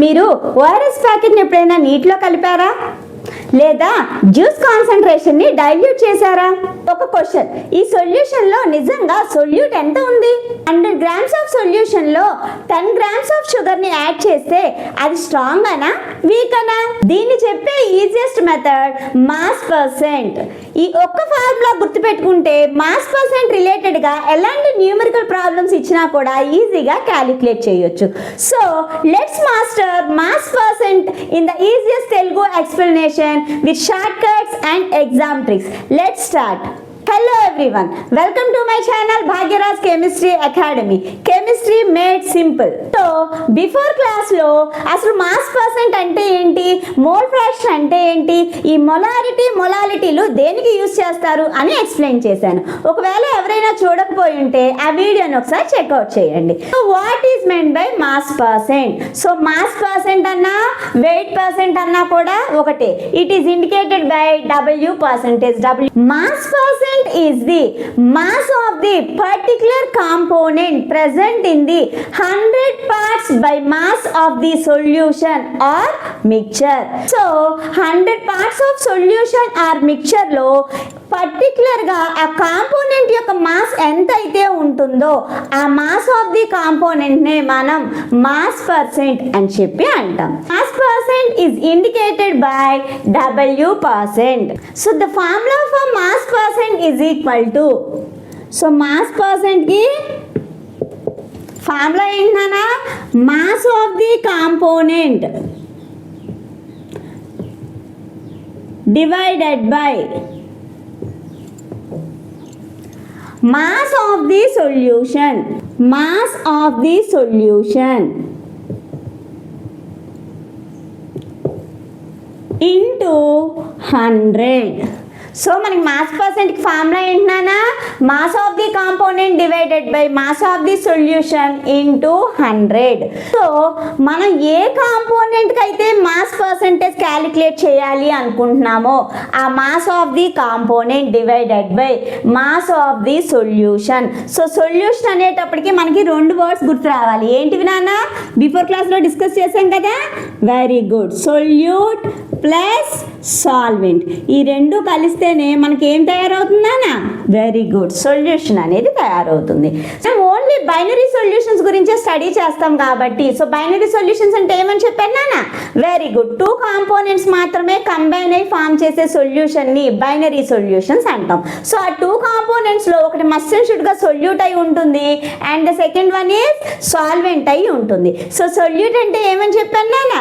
మీరు ఓఆర్ఎస్ ప్యాకెట్ని ఎప్పుడైనా నీటిలో కలిపారా లేదా జ్యూస్ కాన్సంట్రేషన్ ని డైల్యూట్ చేశారా? ఒక క్వశ్చన్, ఈ సొల్యూషన్ లో నిజంగా సొల్యూట్ ఎంత ఉంది? 100 grams ఆఫ్ సొల్యూషన్ లో 10 grams ఆఫ్ షుగర్ ని యాడ్ చేస్తే అది స్ట్రాంగ్ అనా వీక్ అనా? దీన్ని చెప్పే ఈజియెస్ట్ మెథడ్ మాస్ పర్సెంట్. ఈ ఒక్క ఫార్ములా గుర్తుపెట్టుకుంటే మాస్ పర్సెంట్ రిలేటెడ్ గా ఎలాంటి న్యూమరికల్ ప్రాబ్లమ్స్ ఇచ్చినా కూడా ఈజీగా క్యాలిక్యులేట్ చేయొచ్చు. So let's master mass percent in the easiest Telugu explanation with shortcuts and exam tricks. Let's start. Hello everyone, welcome to my channel Bhagyaraj Chemistry Academy. Chemistry made simple. So before class లో అసలు mass percent అంటే ఏంటి, mole fraction అంటే ఏంటి, ఈ మొలాలిటీలు దేనికి use చేస్తారు అని ఎక్స్ప్లెయిన్ చేశాను. ఒకవేళ ఎవరైనా చూడకపోయి ఉంటే ఆ వీడియోని ఒకసారి చెక్అవుట్ చేయండి. So what is meant by mass percent? So mass percent అన్నా వెయిట్ పర్సెంట్ అన్నా కూడా ఒకటే. It is indicated by W percentage. Mass percent is the mass of the particular component present in the 100 parts by mass of the solution or mixture. So 100 parts of solution or mixture లో particular గా ఆ component యొక్క mass ఎంత అయితే ఉంటుందో ఆ mass of the component నే మనం మాస్ పర్సెంట్ అని చెప్పి అంటాం. Mass percent is indicated by W percent. So the formula for mass percent is equal to, so mass percent కి ఫార్ములా ఏంటన్నా mass of the component divided by mass of the solution into 100. So మనకి mass percent కి formula ఏంటన్నా mass of the component divided by mass of the solution into 100. So మనం ఏ component కి అయితే mass percentage calculate చేయాలి అనుకుంటున్నామో ఆ mass of the component divided by mass of the solution. So solution అనేటప్పటికి మనకి రెండు వర్డ్స్ గుర్తు రావాలి. ఏంటివి నాన్న? బిఫోర్ క్లాస్ లో డిస్కస్ చేసాం కదా. Very good. Solute plus solvent, ఈ రెండు కలిస్తేనే మనకి ఏం తయారవుతుందన్నా? వెరీ గుడ్, సొల్యూషన్ అనేది తయారవుతుంది. సో ఓన్లీ బైనరీ సొల్యూషన్స్ గురించే స్టడీ చేస్తాం కాబట్టి, సో బైనరీ సొల్యూషన్స్ అంటే ఏమని చెప్పాను నాన్న? వెరీ గుడ్, 2 కాంపోనెంట్స్ మాత్రమే కంబైన్ అయి ఫామ్ చేసే సొల్యూషన్ ని బైనరీ సొల్యూషన్స్ అంటాం. సో ఆ 2 కాంపోనెంట్స్ లో ఒకటి మస్ట్ అండ్ షుడ్ గా సొల్యూట్ అయి ఉంటుంది and the second one is solvent అయి ఉంటుంది. సో సొల్యూట్ అంటే ఏమని చెప్పాను నాన్న?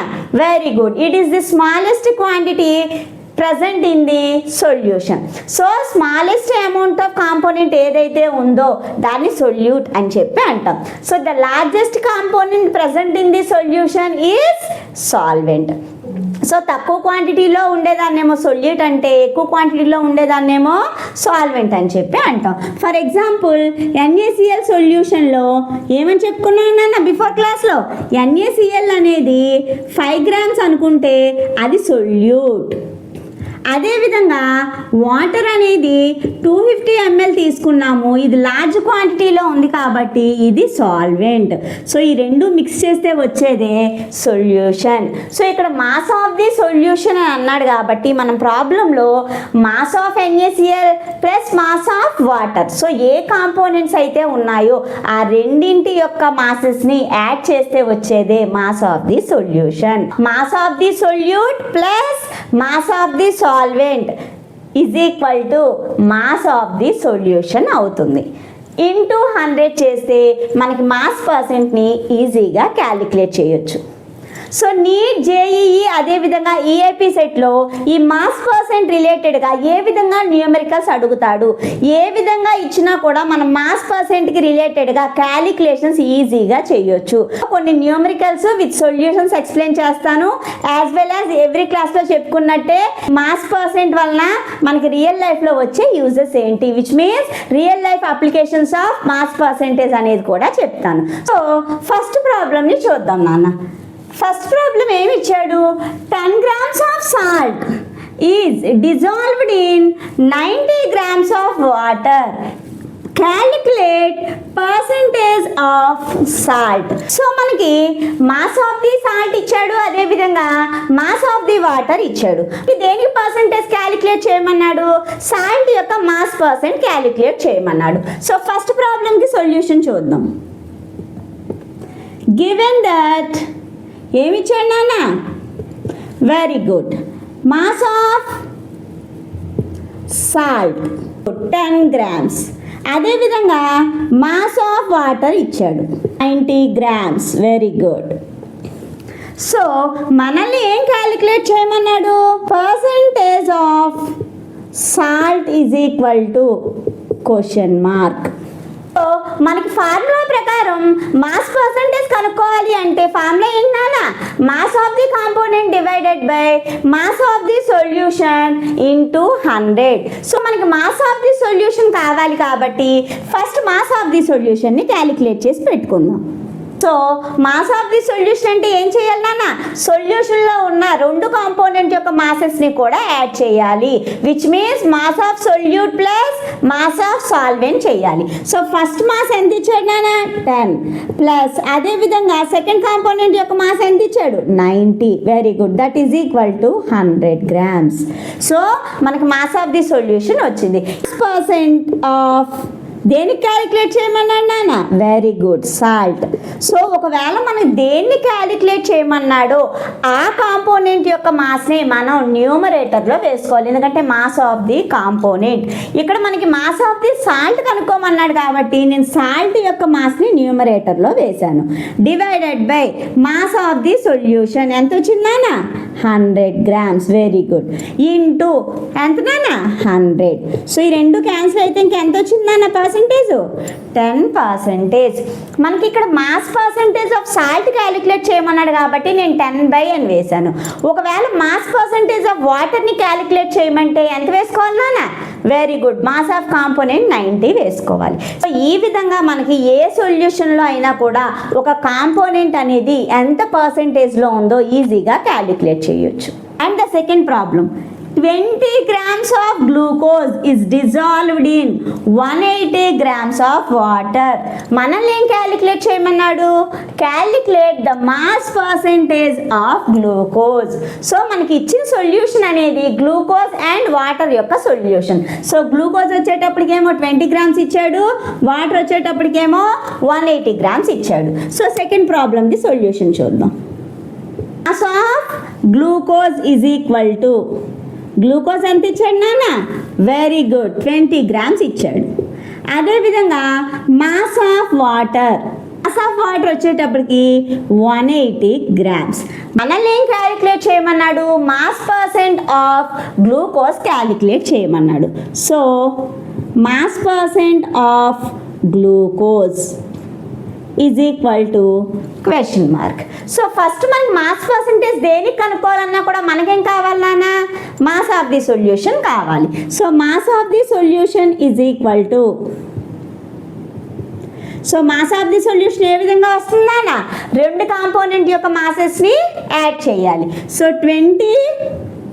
Very good, it is the smallest quantity present in the solution. So smallest amount of component ఏదైతే ఉందో దాన్ని సొల్యూట్ అని చెప్పి అంటాం. So the largest component present in the solution is solvent. So తక్కువ క్వాంటిటీలో ఉండేదాన్నేమో సొల్యూట్ అంటే, ఎక్కువ క్వాంటిటీలో ఉండేదాన్నేమో సాల్వెంట్ అని చెప్పి అంటాం. ఫర్ ఎగ్జాంపుల్ NaCl సొల్యూషన్లో ఏమని చెప్పుకున్నాను బిఫోర్ క్లాస్లో? NaCl అనేది 5 grams అనుకుంటే అది సొల్యూట్. అదేవిధంగా వాటర్ అనేది 250 ml తీసుకున్నాము, ఇది లార్జ్ క్వాంటిటీలో ఉంది కాబట్టి ఇది సాల్వెంట్. సో ఈ రెండు మిక్స్ చేస్తే వచ్చేదే సొల్యూషన్. సో ఇక్కడ మాస్ ఆఫ్ ది సొల్యూషన్ అని అన్నాడు కాబట్టి మనం ప్రాబ్లంలో mass of NaCl plus mass of water, so A components అయితే ఉన్నాయో ఆ రెండింటి యొక్క మాసెస్ని యాడ్ చేస్తే వచ్చేదే mass of the solution. Mass of the solute plus mass of the solvent is equal to mass of the solution అవుతుంది. Into 100 చేస్తే మనకి మాస్ పర్సెంట్ని ఈజీగా క్యాలిక్యులేట్ చేయొచ్చు. సో నీట్, జేఈఈ అదేవిధంగా ఈఐపి సెట్లో ఈ మాస్ పర్సెంట్ రిలేటెడ్గా ఏ విధంగా న్యూమెరికల్స్ అడుగుతాడు, ఏ విధంగా ఇచ్చినా కూడా మనం మాస్ పర్సెంట్కి రిలేటెడ్గా క్యాలిక్యులేషన్స్ ఈజీగా చేయొచ్చు. కొన్ని న్యూమెరికల్స్ విత్ సొల్యూషన్స్ ఎక్స్ప్లెయిన్ చేస్తాను. యాజ్ వెల్ యాజ్ ఎవ్రీ క్లాస్లో చెప్పుకున్నట్టే మాస్ పర్సెంట్ వలన మనకి రియల్ లైఫ్లో వచ్చే యూజెస్ ఏంటి, which means real life applications of mass percentage అనేది కూడా చెప్తాను. సో ఫస్ట్ ప్రాబ్లమ్ని చూద్దాం నాన్న. ఫస్ట్ ప్రాబ్లం ఏమి ఇచ్చాడు? 10 grams of salt is dissolved in 90 grams of water. Calculate percentage of salt. So మనకి మాస్ ఆఫ్ ది సాల్ట్ ఇచ్చాడు, అదేవిధంగా మాస్ ఆఫ్ ది వాటర్ ఇచ్చాడు. దేనికి పర్సంటేజ్ క్యాలిక్యులేట్ చేయమన్నాడు? సాల్ట్ యొక్క మాస్ పర్సెంట్ క్యాలిక్యులేట్ చేయమన్నాడు. సో ఫస్ట్ ప్రాబ్లంకి సొల్యూషన్ చూద్దాం. గివెన్ దట్ ఏమి ఇచ్చాడు నాన్న? Very good. Mass of salt 10 grams, అదేవిధంగా మాస్ ఆఫ్ వాటర్ ఇచ్చాడు 90 గ్రామ్స్. Very good. సో మనల్ని ఏం క్యాలిక్యులేట్ చేయమన్నాడు? Percentage of salt is equal to question mark. So మనకి ఫార్ములా ప్రకారం మాస్ పర్సంటేజ్ కనుక్కోవాలి అంటే ఫార్ములా ఏంటన్నా? Mass of the component divided by mass of the solution into 100. So మనకి మాస్ ఆఫ్ ది సొల్యూషన్ కావాలి కాబట్టి ఫస్ట్ మాస్ ఆఫ్ ది సొల్యూషన్ని calculate చేసి పెట్టుకుందాం. So mass of the solution అంటే ఏం చేయాలి నాన్న? సొల్యూషన్లో ఉన్న 2 కాంపోనెంట్ యొక్క మాసెస్ని కూడా యాడ్ చేయాలి, which means mass of solute plus mass of solvent చేయాలి. సో ఫస్ట్ మాస్ ఎంత ఇచ్చాడు నాన్న? 10 ప్లస్ అదేవిధంగా సెకండ్ కాంపోనెంట్ యొక్క మాస్ ఎంత ఇచ్చాడు? 90. Very good. That is equal to 100 grams. So మనకి మాస్ ఆఫ్ ది సొల్యూషన్ వచ్చింది. పర్సెంట్ ఆఫ్ దేనికి క్యాలిక్యులేట్ చేయమన్నాడు నాన్న? Very good, salt. సో ఒకవేళ మనం దేన్ని క్యాలిక్యులేట్ చేయమన్నాడో ఆ కాంపోనెంట్ యొక్క మాస్ని మనం న్యూమరేటర్లో వేసుకోవాలి, ఎందుకంటే మాస్ ఆఫ్ ది కాంపోనెంట్. ఇక్కడ మనకి మాస్ ఆఫ్ ది సాల్ట్ కనుక్కోమన్నాడు కాబట్టి నేను సాల్ట్ యొక్క మాస్ని న్యూమరేటర్లో వేశాను. Divided by mass of the solution ఎంత వచ్చింది నాన్న? 100 గ్రామ్స్. Very good. ఇంటూ ఎంత నాన్న? 100. సో ఈ రెండు క్యాన్సిల్ అయితే ఇంకెంత వచ్చింది నాన్న పర్సెంటేజ్? 10%. మనకి ఇక్కడ mass percentage of salt calculate చేయమన్నాడు కాబట్టి నేను 10 అని వేశాను. ఒకవేళ మాస్ పర్సెంటేజ్ ఆఫ్ వాటర్ని క్యాలిక్యులేట్ చేయమంటే ఎంత వేసుకోవాలి నాన్న? Very good. Mass of component 90 వేసుకోవాలి. సో ఈ విధంగా మనకి ఏ సొల్యూషన్లో అయినా కూడా ఒక కాంపోనెంట్ అనేది ఎంత పర్సెంటేజ్లో ఉందో ఈజీగా క్యాలిక్యులేట్ చేయొచ్చు. And the second problem, 20 grams of glucose is dissolved in 180 grams of water. మనల్ని ఏం క్యాలిక్యులేట్ చేయమన్నాడు? Calculate the mass percentage of glucose. So మనకి ఇచ్చిన సొల్యూషన్ అనేది గ్లూకోజ్ అండ్ వాటర్ యొక్క సొల్యూషన్. సో గ్లూకోజ్ వచ్చేటప్పటికేమో 20 గ్రామ్స్ ఇచ్చాడు, వాటర్ వచ్చేటప్పటికేమో 180 గ్రామ్స్ ఇచ్చాడు. So second ప్రాబ్లమ్కి solution చూద్దాం. Mass of glucose is equal to, glucose ఎంత ఇచ్చాడు నాన్న? వెరీ గుడ్, 20 గ్రామ్స్ ఇచ్చాడు. అదేవిధంగా మాస్ ఆఫ్ వాటర్ వచ్చేటప్పటికి 180 గ్రామ్స్. మనల్ని ఏం క్యాలిక్యులేట్ చేయమన్నాడు? Mass percent of glucose calculate చేయమన్నాడు. So mass percent of glucose is equal to question mark. So first మనకి మాస్ పర్సెంటేజ్ దేనికి కనుక్కోవాలన్నా కూడా మనకేం కావాలి నాన్న? మాస్ ఆఫ్ ది సొల్యూషన్ కావాలి. So mass of the solution is equal to, so mass of the solution ఏ విధంగా వస్తుందా? 2 కాంపోనెంట్ యొక్క మాసెస్ని యాడ్ చేయాలి. So 20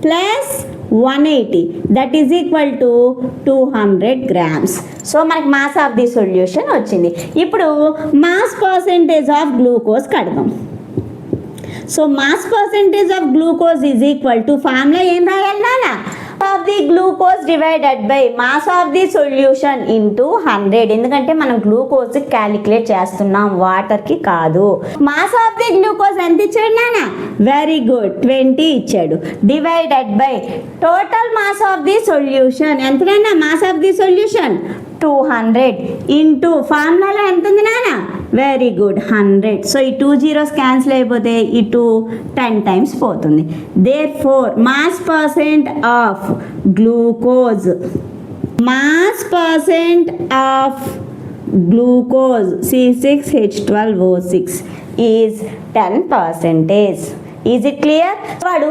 plus 180 that is equal to 200 grams. So మనకి మాస్ ఆఫ్ ది సొల్యూషన్ వచ్చింది. ఇప్పుడు మాస్ పర్సెంటేజ్ ఆఫ్ గ్లూకోజ్ కడదాం. So mass percentage of glucose is equal to formula ఏం రాయాలి నాన్న? Of the glucose divided by mass of the solution into 100. ఎందుకంటే మనం glucose calculate చేస్తున్నాం, వాటర్కి కాదు. మాస్ ఆఫ్ ది గ్లూకోజ్ ఎంత ఇచ్చాడు నాన్న? వెరీ గుడ్, 20 ఇచ్చాడు. Divided by total mass of the solution ఎంత నాన్న? Mass of the solution 200 into ఫార్ములాలో ఎంత ఉంది నాన్న? Very good, 100. సో ఈ 2 zeros క్యాన్సిల్ అయిపోతే ఈ 2 10 times పోతుంది. Therefore mass percent of glucose, mass percent of glucose C6H12O6 is 10%. Is it clear? వాడు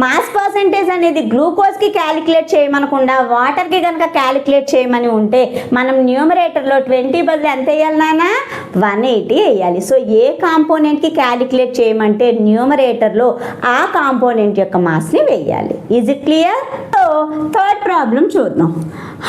మాస్ పర్సెంటేజ్ అనేది గ్లూకోజ్కి క్యాలిక్యులేట్ చేయమనకుండా వాటర్కి కనుక క్యాలిక్యులేట్ చేయమని ఉంటే మనం న్యూమరేటర్లో 20 బదులు ఎంత వేయాలి నాన్న? 180 వేయాలి. సో ఏ కాంపోనెంట్కి క్యాలిక్యులేట్ చేయమంటే న్యూమరేటర్లో ఆ కాంపోనెంట్ యొక్క మాస్ని వేయాలి. Is it clear? So third problem చూద్దాం.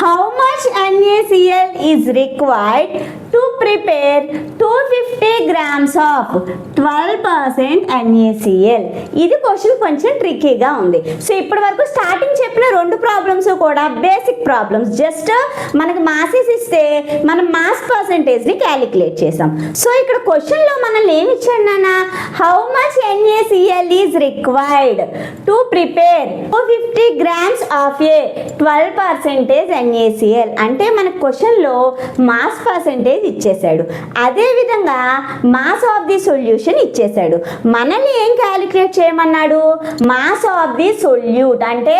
How much NaCl is required to prepare 250 grams of 12% NaCl? ఇది క్వశ్చన్ కొంచెం ట్రిక్కీగా ఉంది. సో ఇప్పటి వరకు స్టార్టింగ్ చెప్పిన 2 ప్రాబ్లమ్స్ కూడా బేసిక్ ప్రాబ్లమ్స్. జస్ట్ మనకి మాసెస్ ఇస్తే మనం మాస్ పర్సెంటేజ్ని క్యాలిక్యులేట్ చేసాం. సో ఇక్కడ క్వశ్చన్లో మనల్ని ఏమి ఇచ్చాడు నాన్న? How much NaCl is required to prepare 250 grams of A 12% NaCl అంటే మన క్వశ్చన్లో మాస్ పర్సెంటేజ్ ఇచ్చేసాడు, అదేవిధంగా మాస్ ఆఫ్ ది సొల్యూషన్ ఇచ్చేసాడు. మనల్ని ఏం క్యాలిక్యులేట్ చేయమన్నాడు? మాస్ ఆఫ్ ది సొల్యూట్ అంటే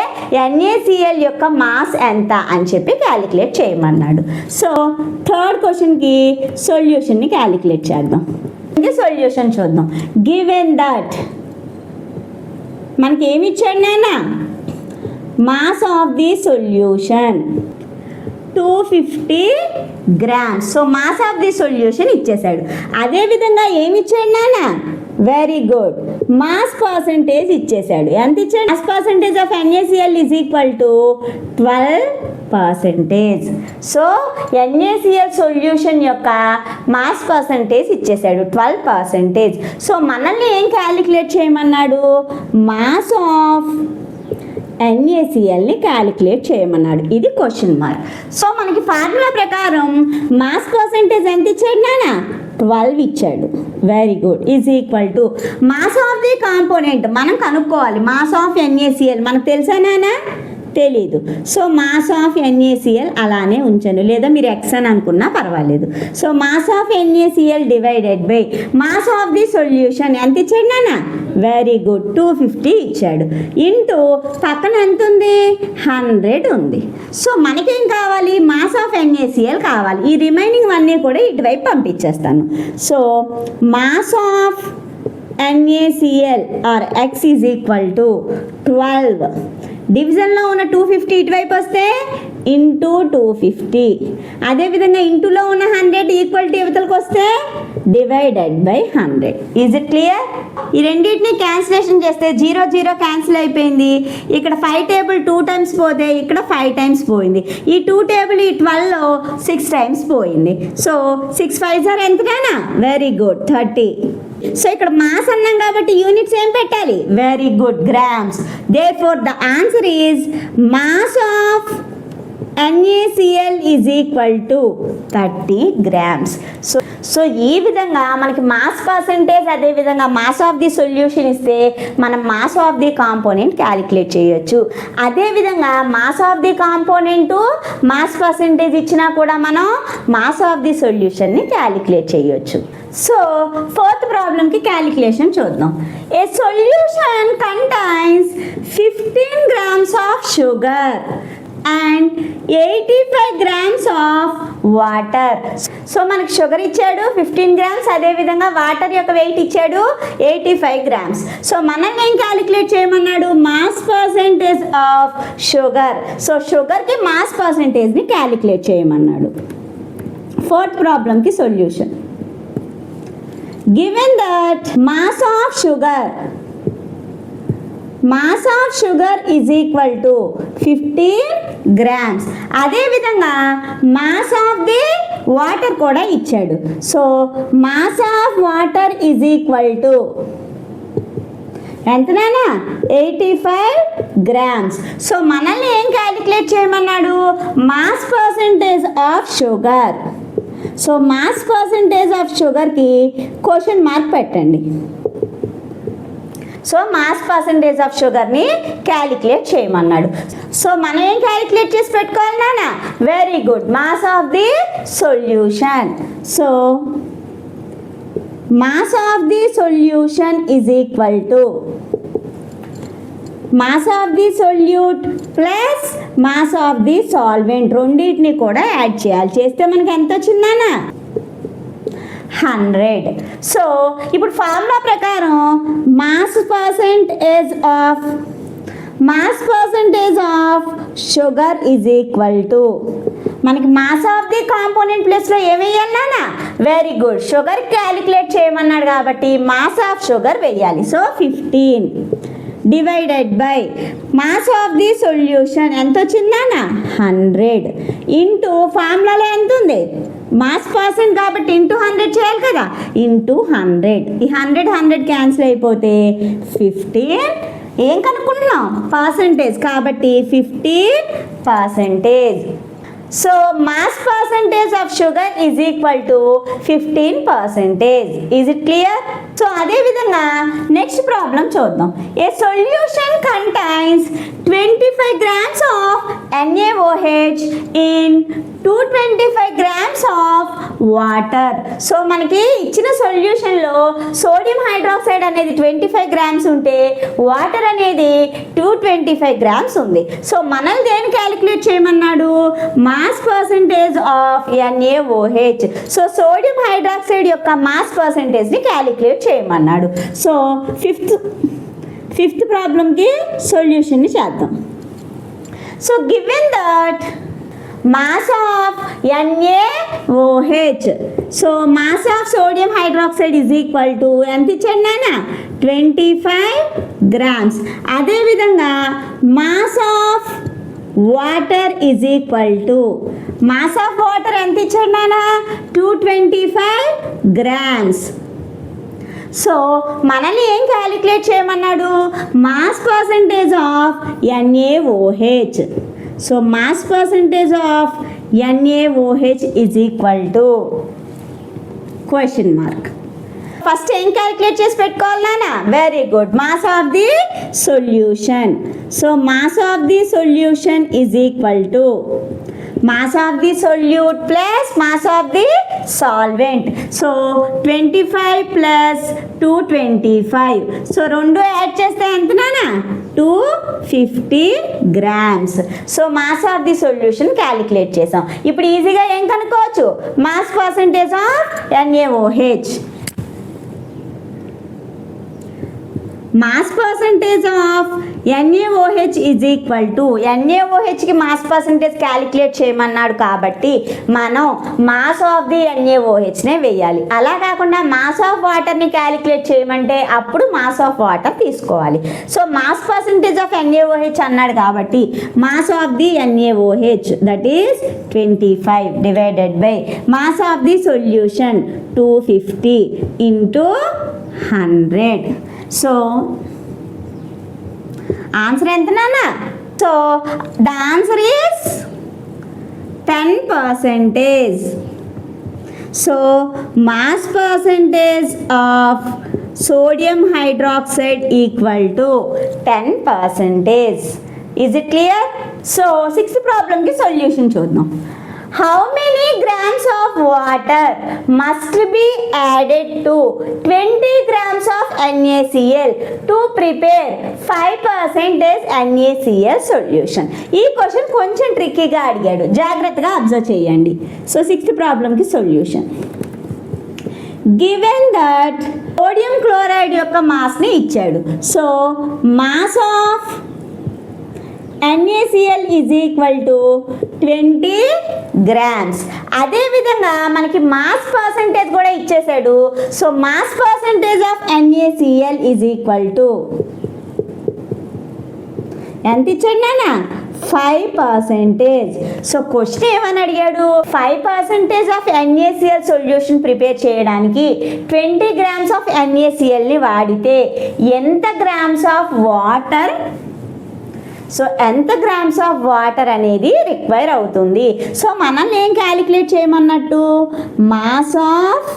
NaCl యొక్క మాస్ ఎంత అని చెప్పి క్యాలిక్యులేట్ చేయమన్నాడు. సో థర్డ్ క్వశ్చన్కి సొల్యూషన్ని క్యాలిక్యులేట్ చేద్దాం. సొల్యూషన్ చూద్దాం. గివెన్ దట్ మనకి ఏమి ఇచ్చాడు నాన్న? Mass of the solution 250 grams. So mass of the solution ఇచ్చేసాడు. అదేవిధంగా ఏమి ఇచ్చాడు నాన్న? వెరీ గుడ్, మాస్ పర్సెంటేజ్ ఇచ్చేసాడు. ఎంత ఇచ్చాడు? Mass percentage of NaCl is equal to 12%. So NaCl solution యొక్క మాస్ పర్సెంటేజ్ ఇచ్చేసాడు 12%. సో మనల్ని ఏం క్యాలిక్యులేట్ చేయమన్నాడు? మాస్ ఆఫ్ NaClని క్యాలిక్యులేట్ చేయమన్నాడు. ఇది క్వశ్చన్ మార్క్. సో మనకి ఫార్ములా ప్రకారం మాస్ పర్సెంటేజ్ ఎంత ఇచ్చాడు నాన్న? 12 ఇచ్చాడు. Very good. Is equal to mass of the component మనం కనుక్కోవాలి. మాస్ ఆఫ్ NaCl మనకు తెలుసా నాన్న? తెలీదు. సో మాస్ ఆఫ్ NaCl అలానే ఉంచండి, లేదా మీరు ఎక్స్ అని అనుకున్నా పర్వాలేదు. So mass of NaCl divided by mass of the solution ఎంత ఇచ్చాడు నాన్న? వెరీ గుడ్, 250 ఇచ్చాడు. ఇంటూ పక్కన ఎంత ఉంది? 100 ఉంది. సో మనకేం కావాలి? మాస్ ఆఫ్ NaCl కావాలి. ఈ రిమైనింగ్ అన్నీ కూడా ఇటువైపు పంపించేస్తాను. So mass of NaCl or X is equal to 12. డివిజన్లో ఉన్న 250 ఇటువైపు వస్తే ఇంటూ 250. అదేవిధంగా ఇంటూలో ఉన్న 100 ఈక్వల్ టు యువతలకు వస్తే divided by 100. Is it clear? ఈ రెండింటిని క్యాన్సిలేషన్ చేస్తే 0 0 క్యాన్సిల్ అయిపోయింది. ఇక్కడ 5 టేబుల్ 2 టైమ్స్ పోతే ఇక్కడ 5 టైమ్స్ పోయింది. ఈ 2 టేబుల్ ఈ 12లో 6 టైమ్స్ పోయింది. సో 6 5 సార్ ఎంతకైనా? Very good, 30. సో ఇక్కడ మాస్ అన్నాం కాబట్టి యూనిట్స్ ఏం పెట్టాలి? Very good, grams. Therefore the answer is mass of NaCl is equal to 30 grams. So ఈ విధంగా మనకి మాస్ పర్సెంటేజ్ అదేవిధంగా మాస్ ఆఫ్ ది సొల్యూషన్ ఇస్తే మనం mass of the component calculate చేయొచ్చు. అదేవిధంగా mass of the component mass percentage ఇచ్చినా కూడా మనం మాస్ ఆఫ్ ది సొల్యూషన్ని క్యాలిక్యులేట్ చేయొచ్చు. సో ఫోర్త్ ప్రాబ్లంకి క్యాలిక్యులేషన్ చూద్దాం. A solution contains 15 grams of sugar and 85 grams of water. So మనకి షుగర్ ఇచ్చాడు 15 grams, అదేవిధంగా వాటర్ యొక్క వెయిట్ ఇచ్చాడు 85 grams. సో మనల్ని ఏం క్యాలిక్యులేట్ చేయమన్నాడు? Mass percentage of sugar. So షుగర్కి మాస్ పర్సెంటేజ్ని క్యాలిక్యులేట్ చేయమన్నాడు. ఫోర్త్ ప్రాబ్లంకి solution. Given that mass of sugar is equal to 15 grams. అదేవిధంగా మాస్ ఆఫ్ ది వాటర్ కూడా ఇచ్చాడు. So mass of water is equal to ఎంతనా? 85 grams. సో మనల్ని ఏం క్యాలిక్యులేట్ చేయమన్నాడు? Mass percentage of sugar. So mass percentage of షుగర్కి question mark పెట్టండి. So mass percentage of షుగర్ని క్యాలిక్యులేట్ చేయమన్నాడు. సో మనం ఏం క్యాలిక్యులేట్ చేసి పెట్టుకోవాలి నాన్న? Very good, mass of the solution. So mass of the solution is equal to mass of the solute plus mass of the solvent, రెండింటిని కూడా యాడ్ చేయాలి. చేస్తే మనకి ఎంత వచ్చిందన్నా? 100. సో ఇప్పుడు ఫార్ములా ప్రకారం mass percentage of sugar is equal to మనకి mass of the component ప్లేస్లో ఏమి వేయాలన్నా వెరీ గుడ్ షుగర్ క్యాలిక్యులేట్ చేయమన్నాడు కాబట్టి మాస్ ఆఫ్ షుగర్ వేయాలి. So 15 divided by mass of the solution ఎంత వచ్చిందన్నా 100 ఇంటూ ఫార్ములాలో ఎంత ఉంది మాస్ పర్సెంట్ కాబట్టి ఇంటూ 100 చేయాలి కదా ఇంటూ 100. ఈ 100 క్యాన్సిల్ అయిపోతే 15 ఏం కనుక్కుంటున్నాం పర్సెంటేజ్ కాబట్టి 15%. So mass percentage of sugar is equal to 15%. Is it clear? So అదే విధంగా నెక్స్ట్ ప్రాబ్లం చూద్దాం. A solution contains 25 grams of NaOH in 225 grams of water. So మనకి ఇచ్చిన సొల్యూషన్లో సోడియం హైడ్రాక్సైడ్ అనేది 25 grams ఉంటే వాటర్ అనేది 225 grams ఉంది. సో మనల్ని దేని క్యాలిక్యులేట్ చేయమన్నాడు mass percentage of NaOH. So sodium hydroxide యొక్క మాస్ పర్సెంటేజ్ని క్యాలిక్యులేట్ చేయమన్నాడు. సో ఫిఫ్త్ ప్రాబ్లంకి సొల్యూషన్ని చేద్దాం. So given that mass of NaOH, so mass of sodium hydroxide is equal to ఎంత ఇచ్చాడు నాన్న 25 grams. అదే విధంగా mass of water is equal to mass of water ఎంత ఇచ్చాడు నాన్న 225 grams. సో మనల్ని ఏం క్యాలిక్యులేట్ చేయమన్నాడు mass percentage of NaOH. So mass percentage of NaOH is equal to question mark. First ఏం క్యాలిక్యులేట్ చేసి పెట్టుకోవాలన్నా very good mass of the solution. So mass of the solution is equal to mass of the solute plus mass of the solvent. So 25 plus 225. So రెండు add చేస్తే ఎంత నానా 250 grams. So mass of the solution calculate చేసాం. ఇప్పుడు ఈజీగా ఏం కనుక్కోవచ్చు mass percentage of NaOH. Mass percentage of NaOH is equal to NaOHకి మాస్ పర్సెంటేజ్ క్యాలిక్యులేట్ చేయమన్నాడు కాబట్టి మనం మాస్ ఆఫ్ ది NaOHనే వేయాలి. అలా కాకుండా మాస్ ఆఫ్ వాటర్ని క్యాలిక్యులేట్ చేయమంటే అప్పుడు మాస్ ఆఫ్ వాటర్ తీసుకోవాలి. So mass percentage of NaOH అన్నాడు కాబట్టి mass of the NaOH that is 25 divided by mass of the solution 250 into 100. So answer ఎంత నాన్న so the answer is 10%. So mass percentage of sodium hydroxide equal to 10%. Is it clear? So 6th ప్రాబ్లంకి solution చూద్దాం. How many grams of water must be added to 20 grams of NaCl to prepare 5% NaCl solution? ఈ question కొంచెం ట్రిక్కీగా అడిగాడు, జాగ్రత్తగా observe చేయండి. So 6th ప్రాబ్లంకి solution. Given that sodium chloride యొక్క మాస్ని ఇచ్చాడు. So mass of NaCl is equal to 20 grams. అదేవిధంగా మనకి మాస్ పర్సెంటేజ్ కూడా ఇచ్చేసాడు. So mass percentage of NaCl is equal to ఎంత ఇచ్చాడు నాన్న 5%. సో క్వశ్చన్ ఏమని అడిగాడు 5% ఆఫ్ NaCl సొల్యూషన్ ప్రిపేర్ చేయడానికి 20 grams ఆఫ్ NaClని వాడితే ఎంత గ్రామ్స్ ఆఫ్ వాటర్ సో ఎంత గ్రామ్స్ ఆఫ్ వాటర్ అనేది రిక్వైర్ అవుతుంది. సో మనల్ని ఏం క్యాలిక్యులేట్ చేయమన్నట్టు మాస్ ఆఫ్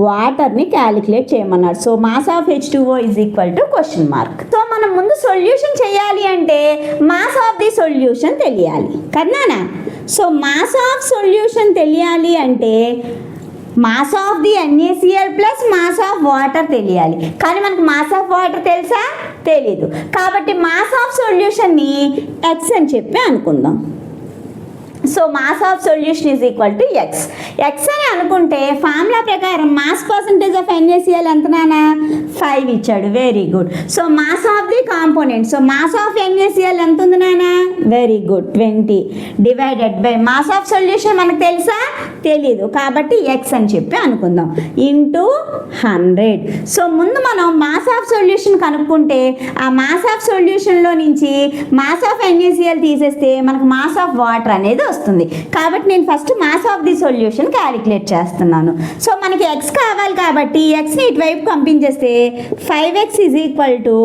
వాటర్ని క్యాలిక్యులేట్ చేయమన్నాడు. So mass of H2O is equal to question mark. So మనం ముందు సొల్యూషన్ చేయాలి అంటే మాస్ ఆఫ్ ది సొల్యూషన్ తెలియాలి కదనా. సో మాస్ ఆఫ్ సొల్యూషన్ తెలియాలి అంటే mass of the NaCl plus mass of water తెలియాలి. కానీ మనకు మాస్ ఆఫ్ వాటర్ తెలుసా? తెలీదు. కాబట్టి మాస్ ఆఫ్ సొల్యూషన్ని X అని చెప్పి అనుకుందాం. So mass of solution is equal to X. X అని అనుకుంటే ఫార్ములా ప్రకారం మాస్ పర్సంటేజ్ ఆఫ్ NaCl ఎంత నానా 5 ఇచ్చాడు. Very good. So mass of the component, so mass of NaCl ఎంత ఉంది నానా? Very good 20 divided by mass of solution మనకు తెలుసా? తెలీదు కాబట్టి ఎక్స్ అని చెప్పి అనుకుందాం ఇంటూ 100. సో ముందు మనం మాస్ ఆఫ్ సొల్యూషన్ కనుక్కుంటే ఆ మాస్ ఆఫ్ సొల్యూషన్లో నుంచి మాస్ ఆఫ్ NaCl తీసేస్తే మనకు మాస్ ఆఫ్ వాటర్ అనేది వస్తుంది. కాబట్టి నేను first mass of the solution calculate చేస్తున్నాను. సో మనకి ఎక్స్ కావాలి కాబట్టి ఎక్స్ని ఇటువైపు పంపించేస్తే 5x is equal to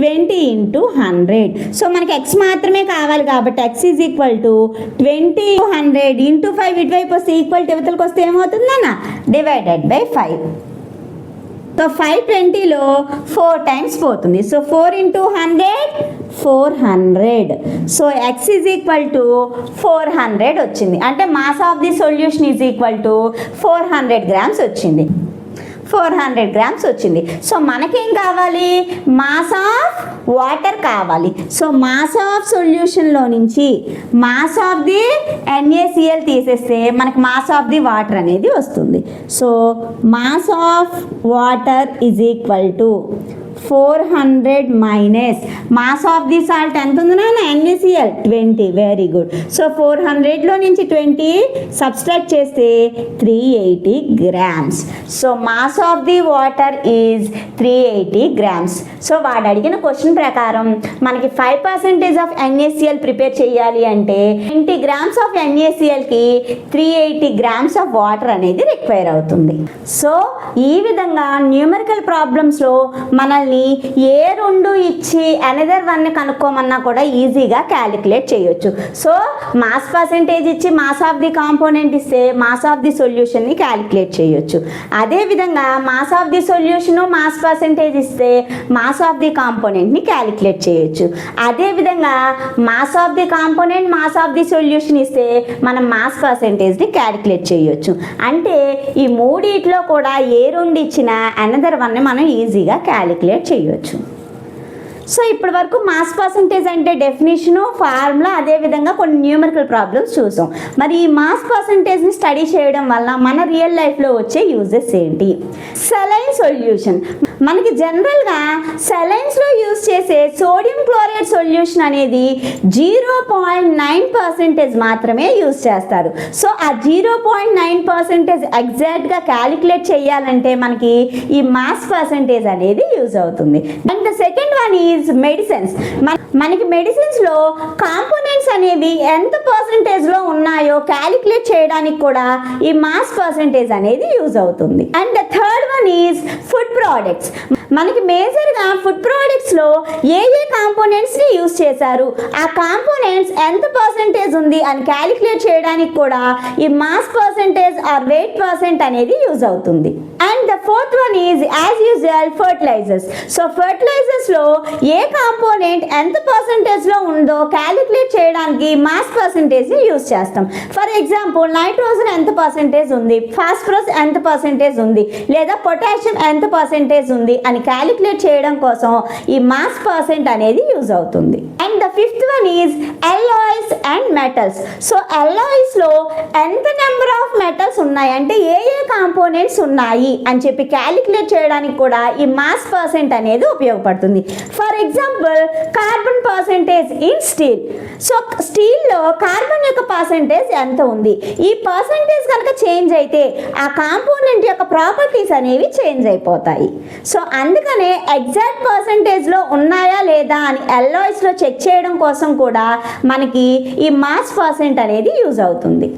20 into 100. So మనకి ఎక్స్ మాత్రమే కావాలి కాబట్టి X is equal to 20 100 into 5 ఇటువైపు వస్తే ఈక్వల్ టు ఇవతలకు వస్తే ఏమవుతుందన్న డివైడెడ్ బై 5. సో 520లో 4 టైమ్స్ పోతుంది. So 4 into 100 400. So X is equal to 400 వచ్చింది. అంటే mass of the solution is equal to 400 grams వచ్చింది. 400 గ్రామ్స్ వచ్చింది. సో మనకేం కావాలి? మాస్ ఆఫ్ వాటర్ కావాలి. సో మాస్ ఆఫ్ సొల్యూషన్లో నుంచి మాస్ ఆఫ్ ది NaCl తీసేస్తే మనకు మాస్ ఆఫ్ ది వాటర్ అనేది వస్తుంది. So mass of water is equal to 400 minus mass of the salt ఎంత ఉంది నాన్న? NaCl 20. Very good. సో 400లో నుంచి 20 సబ్స్ట్రాక్ట్ చేస్తే 380 grams. So mass of the water is 380 grams. So వాడు అడిగిన క్వశ్చన్ ప్రకారం మనకి 5% ఆఫ్ NaCl ప్రిపేర్ చేయాలి అంటే 20 గ్రామ్స్ ఆఫ్ NaClకి 380 గ్రామ్స్ ఆఫ్ వాటర్ అనేది రిక్వైర్ అవుతుంది. సో ఈ విధంగా న్యూమరికల్ ప్రాబ్లమ్స్లో మనల్ని ఏ రెండు ఇచ్చి అనదర్ వన్ కనుక్కోమన్నా కూడా ఈజీగా క్యాలిక్యులేట్ చేయొచ్చు. సో మాస్ పర్సెంటేజ్ ఇచ్చి మాస్ ఆఫ్ ది కాంపోనెంట్ ఇస్తే మాస్ ఆఫ్ ది సొల్యూషన్ని క్యాలిక్యులేట్ చేయొచ్చు. అదేవిధంగా mass of the solution mass percentage ఇస్తే మాస్ ఆఫ్ ది కాంపోనెంట్ని క్యాలిక్యులేట్ చేయొచ్చు. అదేవిధంగా mass of the component mass of the solution ఇస్తే మనం మాస్ పర్సెంటేజ్ని క్యాలిక్యులేట్ చేయొచ్చు. అంటే ఈ మూడిట్లో కూడా ఏ రెండు ఇచ్చినా అనదర్ వన్ని మనం ఈజీగా క్యాలిక్యులేట్ చేయొచ్చు. సో ఇప్పటి వరకు మాస్ పర్సంటేజ్ అంటే డెఫినేషను, ఫార్ములా, అదేవిధంగా కొన్ని న్యూమరికల్ ప్రాబ్లమ్స్ చూసాం. మరి ఈ మాస్ పర్సంటేజ్ని స్టడీ చేయడం వల్ల మన రియల్ లైఫ్లో వచ్చే యూజెస్ ఏంటి? సెలైన్ సొల్యూషన్ మనకి జనరల్గా సెలైన్స్లో యూజ్ చేసే సోడియం క్లోరైడ్ సొల్యూషన్ అనేది 0.9% మాత్రమే యూజ్ చేస్తారు. సో ఆ 0.9% ఎగ్జాక్ట్గా క్యాలిక్యులేట్ చేయాలంటే మనకి ఈ మాస్ పర్సంటేజ్ అనేది యూజ్ అవుతుంది. And the second one is medicines. మనకి మెడిసిన్స్లో కాంపోనెంట్స్ అనేవి ఎంత పర్సంటేజ్లో ఉన్నాయో క్యాలిక్యులేట్ చేయడానికి కూడా ఈ మాస్ పర్సంటేజ్ అనేది యూజ్ అవుతుంది. And the third one is food products. మనకి మేజర్గా ఫుడ్ ప్రోడక్ట్స్లో ఏ కాంపోనెంట్స్ని యూజ్ చేశారు, ఆ కాంపోనెంట్స్ ఎంత పర్సంటేజ్ ఉంది అని క్యాలిక్యులేట్ చేయడానికి కూడా ఈ mass percentage or weight percent అనేది యూజ్ అవుతుంది. And the fourth one is as usual fertilisers. So ఫర్టిలైజర్స్లో ఏ కాంపోనెంట్ ఎంత పర్సంటేజ్లో ఉందో క్యాలిక్యులేట్ చేయడానికి మాస్ పర్సంటేజ్ని యూజ్ చేస్తాం. ఫర్ ఎగ్జాంపుల్ నైట్రోజన్ ఎంత పర్సంటేజ్ ఉంది, ఫాస్ఫరస్ ఎంత పర్సంటేజ్ ఉంది, లేదా పొటాషియం ఎంత పర్సంటేజ్ ఉంది అని క్యాలిక్యులేట్ చేయడం కోసం ఈ మాస్ పర్సెంట్ అనేది యూజ్ అవుతుంది. And the fifth one is alloys and metals. So alloysలో ఎంత నెంబర్ ఆఫ్ మెటల్స్ ఉన్నాయి అంటే ఏ కాంపోనెంట్స్ ఉన్నాయి అని చెప్పి క్యాలిక్యులేట్ చేయడానికి కూడా ఈ మాస్ పర్సెంట్ అనేది ఉపయోగపడుతుంది. For example carbon percentage in steel. So స్టీల్లో కార్బన్ యొక్క పర్సెంటేజ్ ఎంత ఉంది, ఈ పర్సెంటేజ్ కనుక చేంజ్ అయితే ఆ కాంపోనెంట్ యొక్క ప్రాపర్టీస్ అనేవి చేంజ్ అయిపోతాయి. సో అందుకనే ఎగ్జాక్ట్ పర్సెంటేజ్లో ఉన్నాయా లేదా అని alloysలో చెక్ చేయడం కోసం కూడా మనకి ఈ మాస్ పర్సెంట్ అనేది యూజ్ అవుతుంది.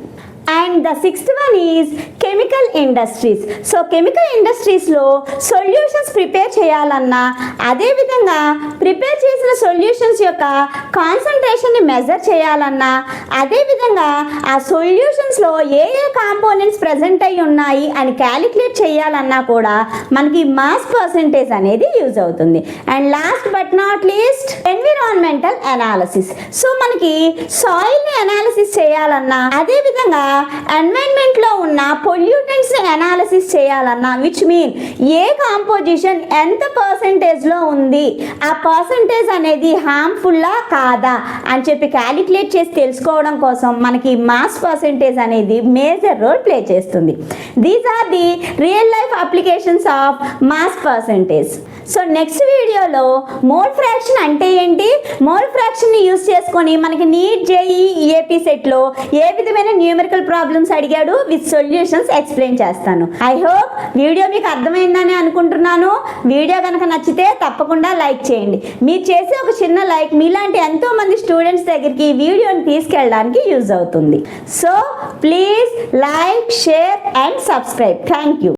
And the sixth one is chemical industries. So chemical ఇండస్ట్రీస్లో సొల్యూషన్స్ ప్రిపేర్ చేయాలన్నా, అదేవిధంగా ప్రిపేర్ చేసిన సొల్యూషన్స్ యొక్క కాన్సన్ట్రేషన్ని మెజర్ చేయాలన్నా, అదేవిధంగా ఆ సొల్యూషన్స్లో ఏ కాంపోనెంట్స్ ప్రజెంట్ అయి ఉన్నాయి అని క్యాలిక్యులేట్ చేయాలన్నా కూడా మనకి మాస్ పర్సెంటేజ్ అనేది యూజ్ అవుతుంది. And last but not least environment environmental analysis. So మనకి సాయిల్ని అనాలిసిస్ చేయాలన్నా, అదేవిధంగా ఎన్వైరన్మెంట్లో ఉన్న పొల్యూటెంట్స్ని అనాలిసిస్ చేయాలన్నా, విచ్ మీన్ ఏ కాంపోజిషన్ ఎంత పర్సంటేజ్లో ఉంది, ఆ పర్సంటేజ్ అనేది హార్మ్ఫుల్లా కాదా అని చెప్పి క్యాలిక్యులేట్ చేసి తెలుసుకోవడం కోసం మనకి మాస్ పర్సంటేజ్ అనేది మేజర్ రోల్ ప్లే చేస్తుంది. These are the real life applications of mass percentage. So next వీడియోలో మోల్ ఫ్రాక్షన్ అంటే ఏంటి, మోల్ ఫ్రాక్షన్ని యూస్ చేసుకొని మనకి నీట్ జేఈ ఏపీ సెట్లో ఏ విధమైన న్యూమెరికల్ ప్రాబ్లమ్స్ అడిగాడు విత్ సొల్యూషన్స్ ఎక్స్ప్లెయిన్ చేస్తాను. ఐ హోప్ వీడియో మీకు అర్థమైందని అనుకుంటున్నాను. వీడియో కనుక నచ్చితే తప్పకుండా లైక్ చేయండి. మీరు చేసే ఒక చిన్న లైక్ మీలాంటి ఎంతో మంది స్టూడెంట్స్ దగ్గరికి ఈ వీడియోని తీసుకెళ్ళడానికి యూజ్ అవుతుంది. So please like, share and subscribe. Thank you.